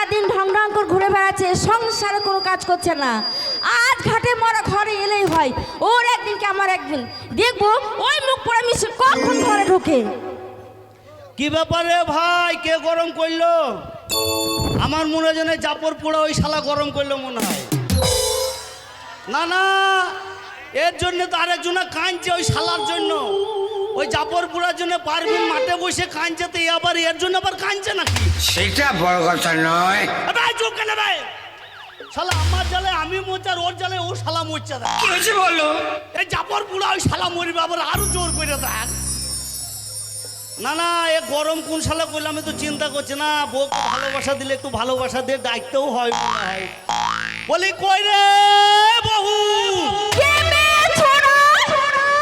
সারাদিন ঢং ঢং করে ঘুরে বেড়াচ্ছে, সংসারে কোনো কাজ করছে না। আজ ঘাটে মরা ঘরে এলেই হয়, ওর একদিন কি আমার একদিন। দেখবো ওই মুখ পড়া মিশে কখন ঘরে ঢোকে। কি ব্যাপারে ভাই, কে গরম করলো? আমার মনে হয় যেন জাপর পোড়া ওই শালা গরম করলো মনে হয়। না না, এর জন্য তো আরেকজনে কাঁদছে, ওই শালার জন্য। ওই জাপর পোড়ার জন্য পারবিন মাঠে বসে কাঁদছে, তো আবার এর জন্য আবার কাঁদছে নাকি? সেটা বড় কথা নয়। ভাই চুপ কেন ভাই? শালা আমার জালে আমি মরছি, আর ওর জালে ও শালা মরছে। কি হয়েছে বলো? এই জাপর পোড়া ওই শালা মরবে, আবার আরো জোর করে দেখ। না না, এ গরম কোন শালা করলে আমি তো চিন্তা করছি না। বউকে ভালোবাসা দিলে একটু ভালোবাসা দিয়ে ডাকতেও হয় মনে হয়। বলি কই রে বহু,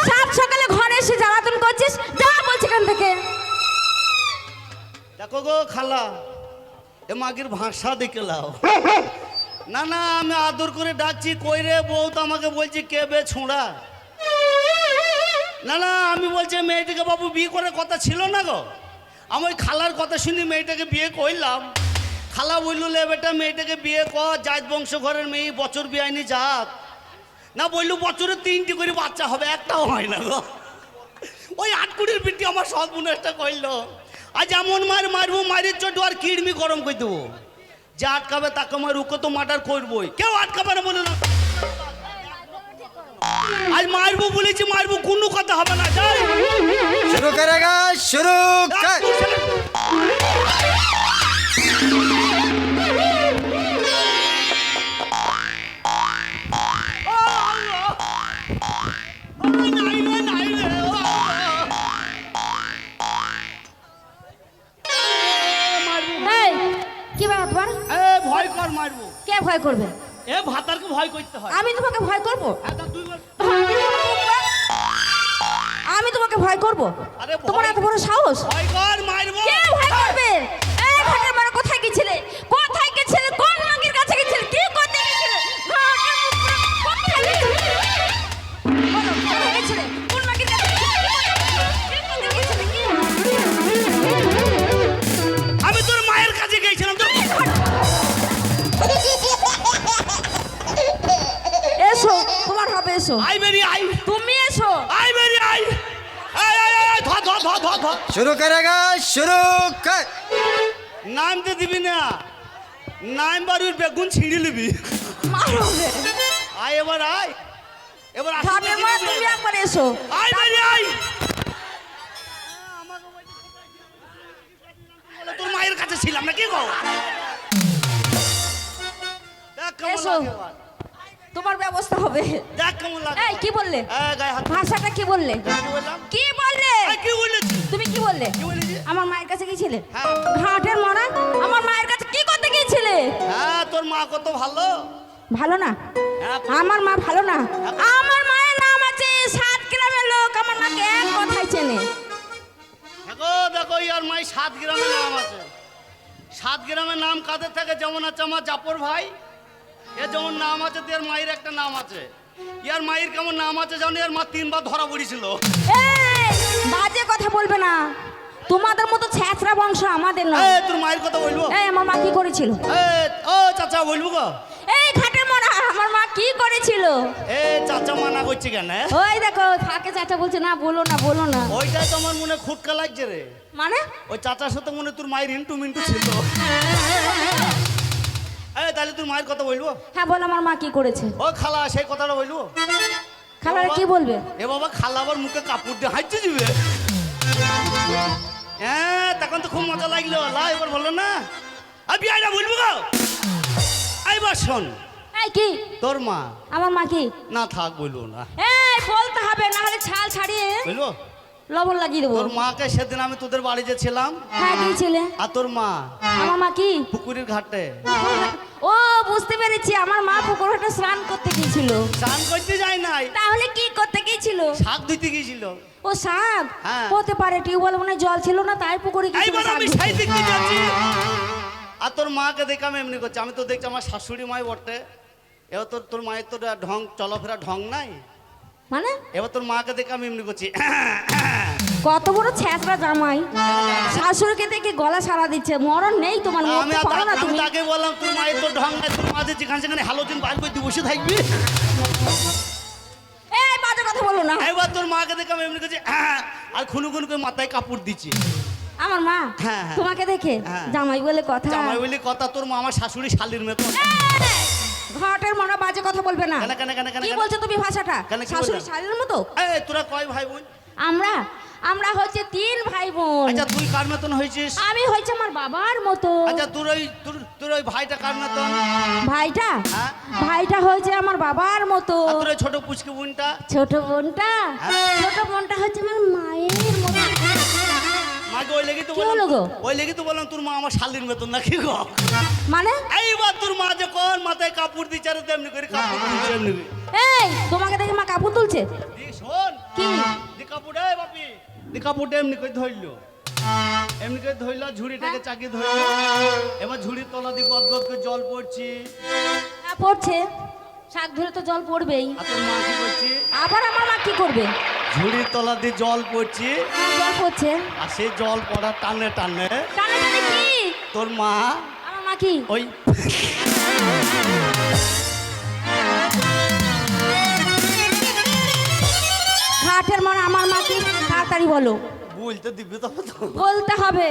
সাত সকালে ঘরে এসে জ্বালাতন করছিস, যা বলছি এখান থেকে। দেখো গো খালা, এ মাগির ভাষা দেখে লাও। না না, আমি আদর করে ডাকছি কই রে বউ, তো আমাকে বলছি কে বে ছোঁড়া। না না, আমি বলছি মেয়েটাকে বাবু বিয়ে করার কথা ছিল না গো। আমি ওই খালার কথা শুনি মেয়েটাকে বিয়ে করলাম। খালা বললো লে বেটা মেয়েটাকে বিয়ে কর, জাত বংশ ঘরের মেয়ে, বছর বিয়াইনি জাত না। বললো বছরে 3টি করে বাচ্চা হবে, একটাও হয় না গো। ওই 8 কুড়ির পিঠি আমার সব মনেটা করলো। আজ এমন মার মারবো, মারির চোট আর কিডমি গরম করে দেবো। যে আটকাবে তাকে মার, ওকে তো মার্ডার করবোই, কেউ আটকাবে না বলে না। আজ মারবো বলেছি, মারবো, কোনো কথা হবে না। যাই শুরু করেগা, শুরু কর। কি ব্যাপার তোমার? ভয় কর, মারবো। কে ভয় করবে? এ ভাতারকে ভয় করতে হয়। আমি তোমাকে ভয় করবো? তুই বল। আমি তোমাকে ভয় করবো? আরে ভয়- তোমার এত বড় সাহস? ভয় কর, মারবো। কে ভয় করবে? এই ঘাটের বড় কোথায় গেছিলে? কোথায় গেছিলে? কোন মাগির কাছে গেছিলে? কি করতে গেছিলে? ঘাটের উপরে কোথায় গেছিলে? বলো, কোথায় গেছিলে? কোন মাগির কাছে গেছিলে? কি করতে গেছিলে? কি? আমি তোর মায়ের কাছে গেছিলাম তো। এসো, তোমার হবে, এসো। আই বেরি আই, তুমি এসো। I berry I. I I I, ধর ধর ধর ধর ধর। শুরু করেগা, শুরু কর। নামতে দিবি না, নাম বাড়ির বেগুন ছিঁড়ে নিবি। মারো রে। আয় এবার আয়, এবার আসতে ঘাটের দিবি বড় না। তুমি একবার এসো। I berry I. তোর মায়ের কাছে ছিলাম না কি গো? দেখ কেমন এসো। লাগে এবার। তোমার ব্যবস্থা হবে। দেখ কেমন লাগে। এই কি বললে? গায়ে হাত। ভাষাটা কি বললে? কি বললাম? কি বললে? এই, কি বলেছি? তুমি কি বললে? কি বলেছি? আমার মায়ের কাছে গিয়েছিলে? হ্যাঁ। ঘাটের মরা আমার মায়ের কাছে কি করতে গিয়েছিলে? হ্যাঁ, তোর মা কত ভালো। ভালো না? হ্যাঁ। আমার মা ভালো না? আমার মায়ের নাম আছে 7 গ্রামের লোক আমার মাকে এক কথায় চেনে। দেখো দেখো, ইয়ার মাই 7 গ্রামের নাম আছে। 7 গ্রামের নাম কাদের থাকে? যেমন আছে আমার জাপর ভাই, এর যেমন নাম আছে, তোর মায়ের একটা নাম আছে। ইয়ার মায়ের কেমন নাম আছে জানো? এর মা 3 বার ধরা পড়েছিল। এই বাজে কথা বলবে না, তোমাদের মতো ছেঁচড়া বংশ আমাদের নয়। এই, তোর মায়ের কথা বলবো? এই আমার মা কি করেছিল? এই, ও চাচা বলবো গো? এই ঘাটের মরা আমার মা কি করেছিল? এই চাচা মানা করছে কেন? ওই দেখো ফাঁকে চাচা বলছে না, বলো না, বলো না। ওইটাই তো আমার মনে খুটকা লাগছে রে। মানে ওই চাচার সাথে মনে তোর মায়ের ইন্টু মিন্টু ছিল। এই, তাহলে তোর মায়ের কথা বলবো? হ্যাঁ বল, আমার মা কি করেছে? ও খালা, সেই কথাটা বলবো? খালারা কি বলবে? এ বাবা, খালা আবার মুখে কাপড় দিয়ে হাঁটতে দিবে। হ্যাঁ, তখন তো খুব মজা লাগলো। লা এবার বললো না, আমি আইনা বলবো গো। এইবার শোন, এই কি? তোর মা আমার মা কি? না থাক, বলবো না। এই বলতে হবে, না হলে ছাল ছাড়িয়ে বলবো? লবণ লাগিয়ে দেবো। তোর মাকে সেদিন আমি তোদের বাড়ি যে ছিলাম, হ্যাঁ গিয়েছিলে। আর তোর মা আমার মা কি? পুকুরের ঘাটে ও বুঝতে পেরেছি, আমার মা পুকুর ঘাটে স্নান করতে গিয়েছিল। স্নান করতে যায় নাই, তাহলে কি করতে গিয়েছিল? শাক ধুইতে গিয়েছিল। ও শাক? হ্যাঁ। হতে পারে, টিউবওয়েল মনে হয় জল ছিল না, তাই পুকুরে গিয়েছিল এইবার শাক আমি ধুতে। সেই দিক দিয়ে যাচ্ছি, আর তোর মাকে দেখে আমি এমনি করছি। আমি তো দেখছি আমার শাশুড়ি মাই বটে। এবার তোর মায়ের তো ঢং, চলাফেরা ঢং নাই। মানে এবার তোর মাকে দেখে আমি এমনি করছি। কত বড় ছ্যাঁচড়া জামাই, শাশুড়িকে দেখে গলা সারা দিচ্ছে, মরণ নেই তোমার, আমি মরতে পারো না আমি তুমি। তাকে বললাম তোর মায়ের তো ঢং নাই, তোর মাঝে যেখানে সেখানে হ্যালোজেন বার করে তুই বসে থাকবি। এই বাজে কথা বলো না। এবার তোর মাকে দেখে আমি এমনি করছি আর খুনু খুনু করে মাথায় কাপড় দিচ্ছে। আমার মা হ্যাঁ, হ্যাঁ। তোমাকে দেখে হ্যাঁ। জামাই বলে কথা। জামাই বলি কথা, তোর মা আমার শাশুড়ি শালির মতো। ঘাটের মরা বাজে কথা বলবে না। কেন, কেন, কেন, কেন, কি কেন? বলছো তুমি ভাষাটা? কেন, কি শাশুড়ি বললাম? শালীর মতো? এই তোরা কয় ভাই বোন? আমরা হচ্ছে 3 ভাই বোন। আচ্ছা তুই কার মতন হয়েছিস? আমি হচ্ছে আমার বাবার মতো। আচ্ছা তোর ওই ভাইটা কার মতন? ভাইটা হ্যাঁ? ভাইটা হয়েছে আমার বাবার মতো। আর তোর ওই ছোট পুচকি বোনটা? ছোট বোনটা হ্যাঁ। ছোট বোনটা হচ্ছে আমার মায়ের মতো। মাকে ওই লেগে তো কি হলো গো? ওই লেগে তো বললাম তোর মা আমার শালির মতন নাকি গো। মানে এইবার তোর মা যখন মাথায় কাপড় দিচ্ছে আর তেমনি করে কাপড় দিচ্ছে এমনি করে। এই তোমাকে দেখে মা কাপড় তুলছে দি শোন কি? দি কাপড় এই বাপি দি কাপড়টা এমনি করে ধরলো, এমনি করে ধরলো, ঝুড়িটাকে চাকি ধরলো, এবার ঝুড়ির তলা দিয়ে গদগদ করে জল পড়ছে। হ্যাঁ, পড়ছে, শাক ধরে তো জল পড়বেই। আর তোর মা কি করছে? আবার আমার মা কি করবে? ঝুড়ির তলা দিয়ে জল পড়ছে, জল পড়ছে, আর সেই জল পড়া টানে টানে টানে টানে কি? তোর মা আমার মা কি? ওই ঘাটের মরা আমার মা কি? তাড়াতাড়ি বলো, বলতে দিবি তো বলতে হবে।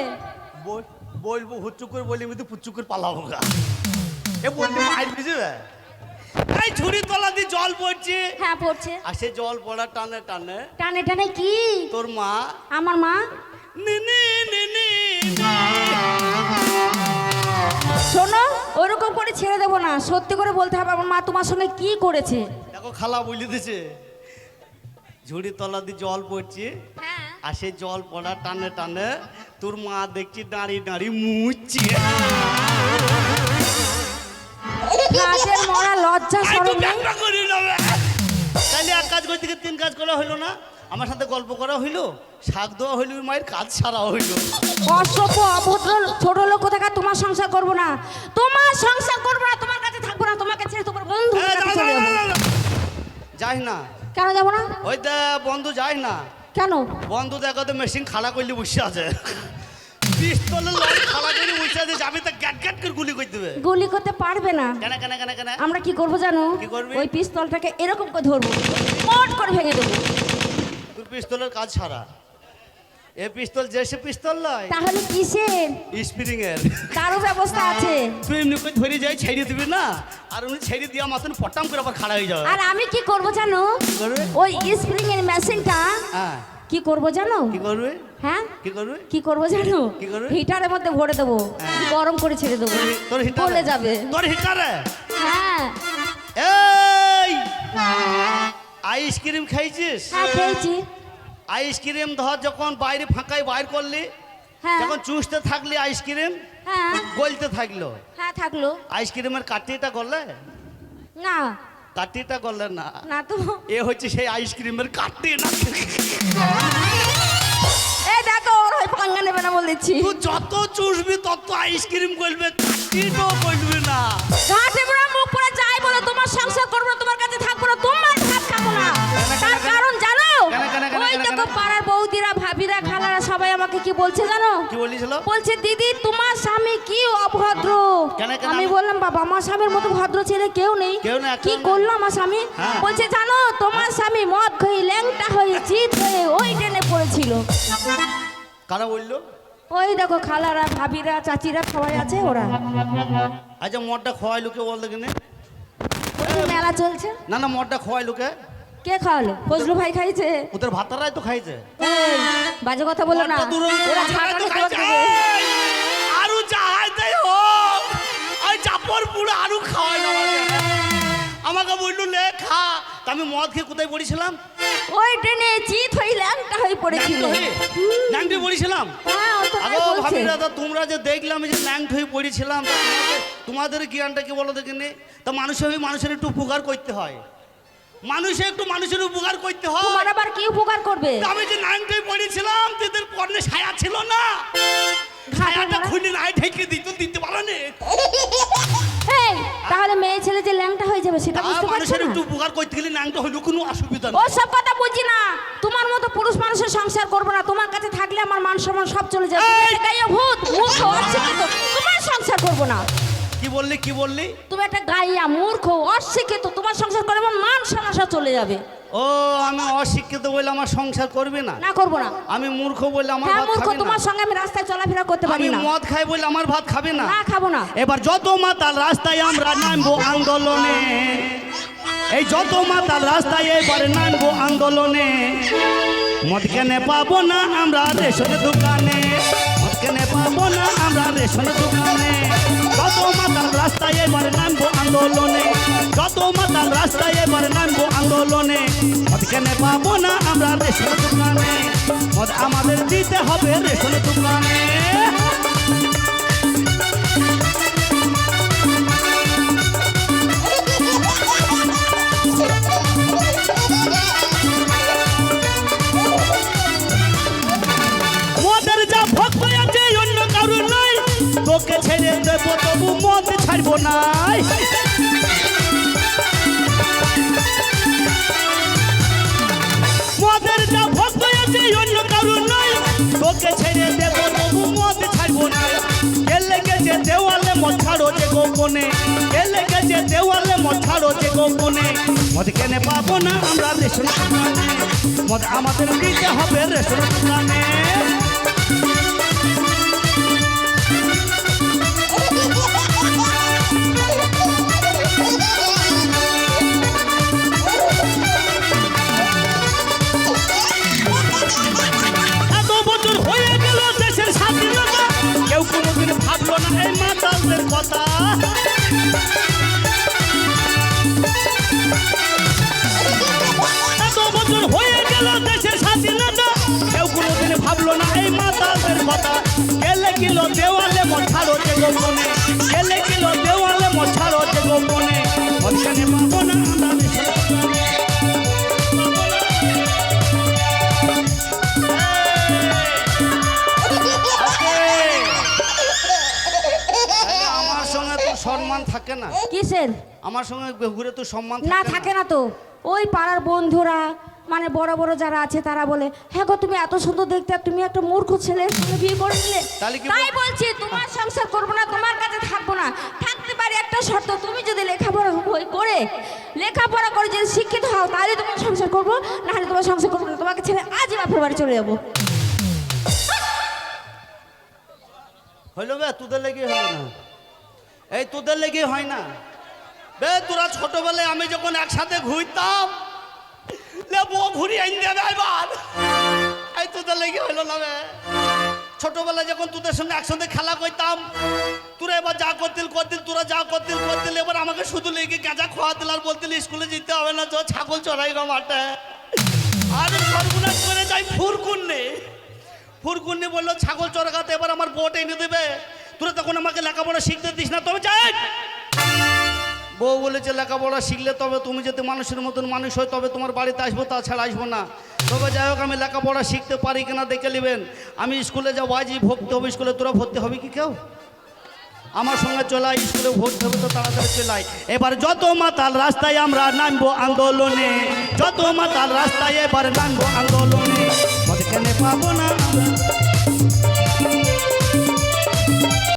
বলবো হুচ্চু করে বলি আমি তো পুচ্চু করে পালাবো গা। এ বলতে মার বুঝবে? এই ঝুড়ির তলা দিয়ে জল পড়ছে, হ্যাঁ পড়ছে, আর সে জল পড়া টানে টানে টানে টানে কি? তোর মা আমার মা নিনি নিনি শোনো, ওরকম করে ছেড়ে দেবো না, সত্যি করে বলতে হবে আমার মা তোমার সঙ্গে কি করেছে। দেখো খালা বলে দিছে ঝুড়ির তলা দিয়ে জল পড়ছে, হ্যাঁ, আর সে জল পড়া টানে টানে তোর মা দেখছি দাঁড়িয়ে দাঁড়িয়ে মুচ্ছে। ঘাটের মরা লজ্জা শরম নেই। তাহলে এক কাজ করতে গিয়ে 3 কাজ করা হইলো না? আমার সাথে গল্প করা হইলো, শাক দেওয়া হইলো, মায়ের কাজ ছাড়া হইলো। অসভ্য অভদ্র ছোট লোক কোথাকার, তোমার সংসার করবো না, তোমার সংসার করবো না, তোমার কাছে থাকবো না, তোমাকে ছেড়ে তোমার বন্ধু চলে যাবো। যাই না, কেন যাবো না? ওই দা বন্ধু যাই না, কেন? বন্ধু দেখো তো মেশিন খাড়া করলে বসে আছে, পিস্তলের লড়ি খাড়া করে বসে আছে, যাবে তো গ্যাট গ্যাট করে গুলি করে দেবে। গুলি করতে পারবে না। কেন কেন কেন কেন? আমরা কি করবো জানো? কি করবি? ওই পিস্তলটাকে এরকম করে ধরবো, মোট করে ভেঙে দেবো। তোর পিস্তলের কাজ ছাড়া এ পিস্তল যে সে পিস্তল নয়, তাহলে কিসের? স্প্রিং এর। তারও ব্যবস্থা আছে। তুই এমনি করে ধরে যাই ছেড়ে দিবি না, আর উনি ছেড়ে দিয়া মাতন পটাম করে আবার খাড়া হয়ে যাবে। আর আমি কি করবো জানো? করবে? ওই স্প্রিং এর মেশিনটা হ্যাঁ, কি করবো জানো? কি করবে? হ্যাঁ, কি করবে? কি করবো জানো? কি করবে? হিটারের মধ্যে ভরে দেবো, হ্যাঁ। গরম করে ছেড়ে দেবো, তোর হিটারে গলে যাবে। তোর হিটারে হ্যাঁ এই আইসক্রিম খাইছিস? হ্যাঁ খেয়েছি। আইসক্রিম ধর যখন বাইরে ফাঁকায় বাইর করলি, হ্যাঁ যখন চুষতে থাকলি আইসক্রিম হ্যাঁ গলতে থাকলো, হ্যাঁ থাকলো আইসক্রিমের কাঠিটা গলে? না, কাঠিটা গলে না, না তো। এ হচ্ছে সেই আইসক্রিমের কাঠি না। এই দেখো, ওর হয় পাঙ্গা নেবে না বলেছি। তুই যত চুষবি তত আইসক্রিম গলবে, কাঠিটাও গলবে না। ঘাটে বড় মুখ পড়ে যাই বলে তোমার সংসার করবো না, তোমার কাছে থাকবো না, তোমার ভাত খাবো না। তার কারণ জানো? ওই দেখো পাড়ার বৌদিরা, ভাবিরা, খালারা সবাই আমাকে কি বলছে জানো? কি বলেছিল? বলছে দিদি তোমার স্বামী কি অভদ্র। কেন, কেন? আমি বললাম বাবা আমার স্বামীর মতো ভদ্র ছেলে কেউ নেই। কেউ না, কি কেউ না। করলো আমার স্বামী? হ্যাঁ। বলছে জানো তোমার স্বামী মদ খেয়ে ল্যাংটা হয়ে চিত হয়ে ওই ট্রেনে পড়েছিল। কারা বললো? ওই দেখো খালারা, ভাবিরা, চাচিরা সবাই আছে ওরা। আচ্ছা মদটা খোয়াই লোকে বল দেখিনি? ওই যে মেলা চলছে। না না, মদটা খোয়াই লোকে কে খাওয়ালো? ফজলু ভাই খাইছে। ওদের ভাতারাই তো খাইছে। এই, বাজে কথা বলো না, মদটা দূর- ওরা ভাতারাই তো ছাড়া খাইছে। দেবে। এই, আরু যাহাই দেয় হোক, ওই চাপড় পুরো আরু খাওয়াই না আমাকে বললো লে খা। তা আমি মদ খেয়ে কোথায় পড়েছিলাম? ওই ট্রেনে চিত হয়ে ল্যাংটা হয়ে পড়েছিল। ন্যাংটে পড়েছিলাম। হ্যাঁ, ও তো তাই আগো বলছে। ভাবি দাদা, তোমরা যে দেখলাম যে ন্যাংট হয়ে পড়েছিলাম, তা তোমাদের জ্ঞানটা কি বলো দেখিনি? তা মানুষের একটু উপকার করতে হয়, মানুষের উপকার করতে হয়। তোমার আবার কি উপকার করবে? তা আমি যে ন্যাংটে পড়েছিলাম, তোদের পর্নে ছায়া ছিল না, ছায়াটা খুলে নাই ঢেকে দিতে পারো না। এই, তাহলে মেয়ে ছেলে যে ল্যাংটা হয়ে যাবে সেটা বুঝতে পারছো মানুষের না? একটু উপকার করতে গেলে ন্যাংটা হইলো কোনো অসুবিধা ও নেই। সব কথা বুঝি না, তোমার মতো পুরুষ মানুষের সংসার করবো না, তোমার মান সব চলে যাবে। তুমি একটা গাইয়া ভূত, মূর্খ, অশিক্ষিত, তোমার সংসার করবো না। কি বললি কি বললি? তুমি একটা গাইয়া মূর্খ, অশিক্ষিত, তোমার সংসার করে আমার মান সম্মান সব চলে যাবে। ও আমি অশিক্ষিত বলে আমার সংসার করবে না? না, করবো না। আমি মূর্খ বলে আমার হ্যাঁ ভাত মূর্খ, খাবে না? তোমার সঙ্গে আমি রাস্তায় চলাফেরা করতে পারি আমি না। মদ খাই বলে আমার ভাত খাবে না? না, খাবো না। এবার যত মাতাল রাস্তায় আমরা নামবো আন্দোলনে, এই যত মাতাল রাস্তায় এবার নামবো আন্দোলনে। মদ কেনে পাবো না আমরা রেশনের দোকানে, মদ কেনে পাবো না আমরা রেশনের দোকানে। যত মাতাল রাস্তায় এবার নামবো আন্দোলনে, যত মাতাল রাস্তায় এবার নামবো আন্দোলনে। মদ কেনে পাবো না আমরা রেশনের দোকানে, মদ আমাদের দিতে হবে রেশনের দোকানে। মদের যা ভক্ত আছে অন্য কারো নাই, তোকে ছেড়ে দেবো তবু মদ ছাড়বো না। মদের যা ভক্ত আছে অন্য কারো নাই, তোকে ছেড়ে দেবো তবু মদ ছাড়বো না। এলে গেছে দেওয়ালে মদ ছাড়ো যে গোপনে, এলে গেছে দেওয়ালে মদ ছাড়ো যে গোপনে। মদ কেনে পাবো না আমরা রেশন দোকানে, মদ আমাদের দিতে হবে রেশন দোকানে। এত বছর হয়ে গেল দেশের স্বাধীনতা, কেউ কোনোদিন ভাবলো না এই মাতালদের কথা। এত বছর হয়ে গেল দেশের স্বাধীনতা, কেউ কোনোদিন ভাবলো না এই মাতালদের কথা। গেলে কিলো দেওয়ালে মছাড়ো যে গোপনে, গেলে কিলো দেওয়ালে মছাড়ো যে গোপনে। মদখানে পাবো না আমরা রেশনের দোকানে, পাবো না। আমার সঙ্গে তো সম্মান থাকে না, কিসের? আমার সঙ্গে ঘুরে তো সম্মান না, থাকে না তো। ওই পাড়ার বন্ধুরা মানে বড় বড় যারা আছে তারা বলে, হ্যাঁ গো তুমি এত সুন্দর দেখতে, আর তুমি একটা মূর্খ ছেলে তুমি বিয়ে করে নিলে। তাহলে কি তাই বলছি তোমার সংসার করবো না, তোমার কাছে থাকবো না। থাকতে পারি একটা শর্ত, তুমি যদি লেখাপড়া করে যদি শিক্ষিত হও তাহলে তোমার সংসার করবো, না হলে তোমার সংসার করবো না। তোমাকে ছেড়ে আজই বাপের বাড়ি চলে যাবো। হইলো বে, তোদের লেগে হলো না, এই তোদের লেগে হয় না বে। তোরা ছোটবেলায় আমি যখন একসাথে ঘুরতাম, ঘুরি আইন দেবে এবার, এই তোদের লেগে হইলো না বে। ছোটবেলায় যখন তোদের সঙ্গে একসাথে খেলা করতাম, তোরা এবার যা করতিল, তোরা যা করতিল, এবার আমাকে শুধু লেগে গাঁজা খোয়া দিল আর বলতিল স্কুলে যেতে হবে না, ছাগল চড়াই গা মাঠে। আরে সর্বনাশ করে যাই ফুরকুন্নি বললো ছাগল চড়াতে এবার আমার বোট এনে দেবে। তোরা তখন আমাকে লেখাপড়া শিখতে দিস না, তবে যাই বউ বলেছে লেখাপড়া শিখলে তবে তুমি যদি মানুষের মতন মানুষ হয় তবে তোমার বাড়িতে আসবো, তাছাড়া আসবো না। তবে যাই হোক আমি লেখাপড়া শিখতে পারি কিনা দেখে নেবেন। আমি স্কুলে যাবো, আজই ভর্তি হবে স্কুলে। তোরা ভর্তি হবে কি কেউ? আমার সঙ্গে চলে আয়, স্কুলে ভর্তি হবে তো তাড়াতাড়ি চলে আয়। এবার যত মাতাল রাস্তায় আমরা নামবো আন্দোলনে, যত মাতাল রাস্তায় এবার নামবো আন্দোলনে। মদ কেনে পাবো না আমরা